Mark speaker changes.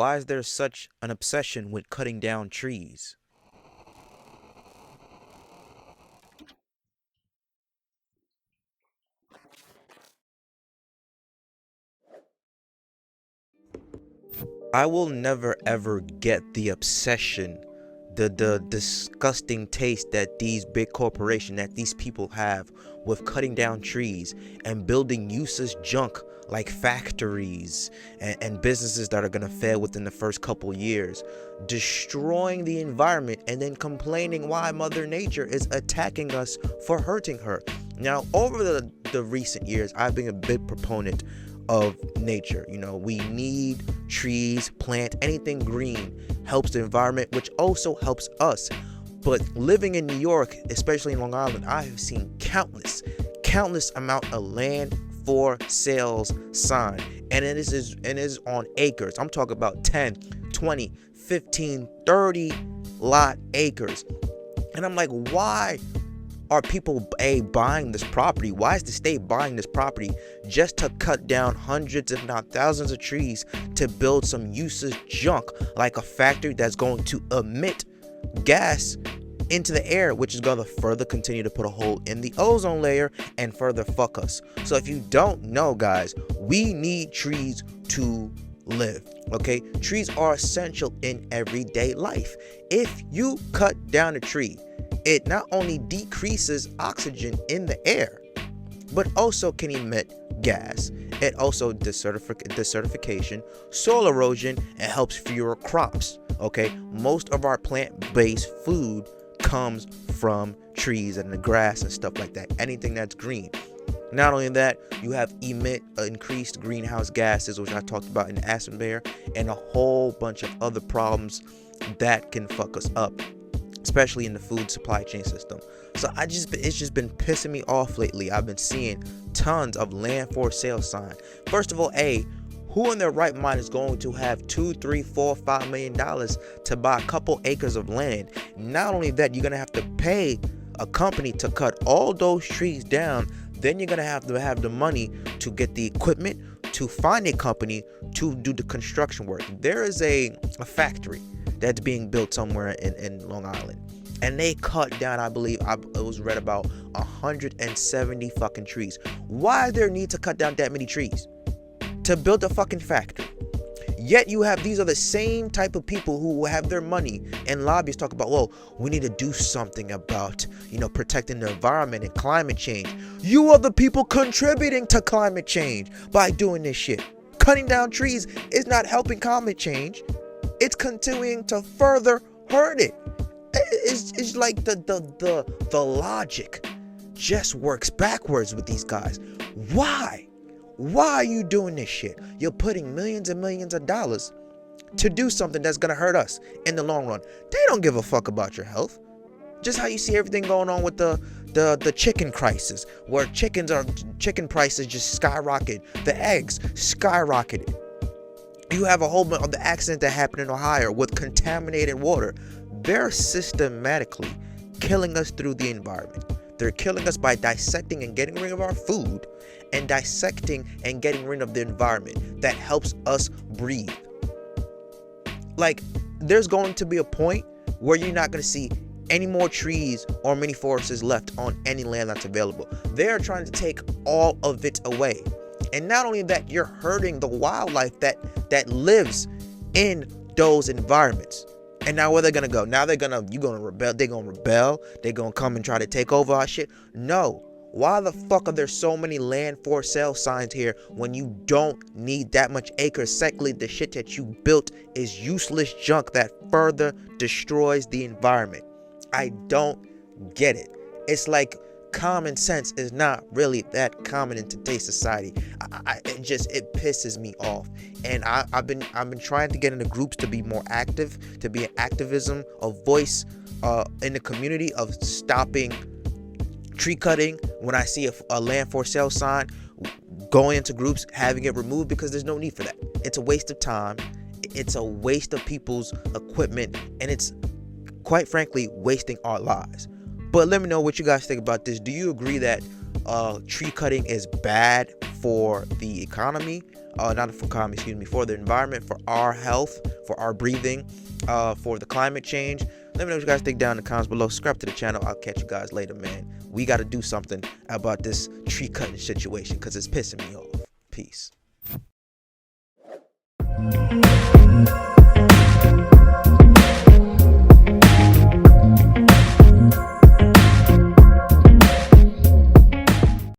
Speaker 1: Why is there such an obsession with cutting down trees? I will never ever get the obsession, the disgusting taste that these big corporations, that these people have with cutting down trees and building useless junk like factories and businesses that are gonna fail within the first couple years, destroying the environment and then complaining why Mother Nature is attacking us for hurting her. Now, over the recent years, I've been a big proponent of nature. We need trees, plant anything green helps the environment, which also helps us. But living in New York, especially in Long Island, I have seen countless amount of land for sales sign, and it is on acres. I'm talking about 10, 20, 15, 30 lot acres. And I'm like, why are people buying this property? Why is the state buying this property just to cut down hundreds, if not thousands, of trees to build some useless junk like a factory that's going to emit gas into the air, which is going to further continue to put a hole in the ozone layer and further fuck us? So if you don't know, guys, we need trees to live. Okay, trees are essential in everyday life. If you cut down a tree, it not only decreases oxygen in the air, but also can emit gas. It also desertification, soil erosion, and helps fewer crops. Okay, most of our plant-based food comes from trees and the grass and stuff like that. Anything that's green. Not only that, you have increased greenhouse gases, which I talked about in the Aspen Bear, and a whole bunch of other problems that can fuck us up, especially in the food supply chain system. So it's just been pissing me off lately. I've been seeing tons of land for sale sign. First of all, who in their right mind is going to have $2, $3, $4, $5 million to buy a couple acres of land? Not only that, you're gonna have to pay a company to cut all those trees down. Then you're gonna have to have the money to get the equipment, to find a company to do the construction work. There is a factory that's being built somewhere in Long Island, and they cut down, I believe, it was read about 170 fucking trees. Why there need to cut down that many trees to build a fucking factory? Yet you have, these are the same type of people who have their money and lobbyists talk about, well, we need to do something about, protecting the environment and climate change. You are the people contributing to climate change by doing this shit. Cutting down trees is not helping climate change. It's continuing to further hurt it. It's like the logic just works backwards with these guys. Why? Why are you doing this shit? You're putting millions and millions of dollars to do something that's gonna hurt us in the long run. They don't give a fuck about your health. Just how you see everything going on with the chicken crisis, where chicken prices just skyrocket, the eggs skyrocketed. You have a whole bunch of the accident that happened in Ohio with contaminated water. They're systematically killing us through the environment. They're killing us by dissecting and getting rid of our food, and dissecting and getting rid of the environment that helps us breathe. Like, there's going to be a point where you're not going to see any more trees or mini forests left on any land that's available. They're trying to take all of it away. And not only that, you're hurting the wildlife that lives in those environments. And now where they're gonna go? Now you're gonna rebel. They're gonna come and try to take over our shit. No. Why the fuck are there so many land for sale signs here when you don't need that much acres? Secondly, the shit that you built is useless junk that further destroys the environment. I don't get it. It's like common sense is not really that common in today's society. It pisses me off, and I've been trying to get into groups to be more active, to be an activism, a voice in the community of stopping tree cutting. When I see a land for sale sign, going into groups, having it removed, because there's no need for that. It's a waste of time. It's a waste of people's equipment, and it's, quite frankly, wasting our lives. But let me know what you guys think about this. Do you agree that tree cutting is bad for the economy, not for economy, excuse me, for the environment, for our health, for our breathing, for the climate change. Let me know what you guys think down in the comments below. Subscribe to the channel. I'll catch you guys later, man. We got to do something about this tree cutting situation because it's pissing me off. Peace.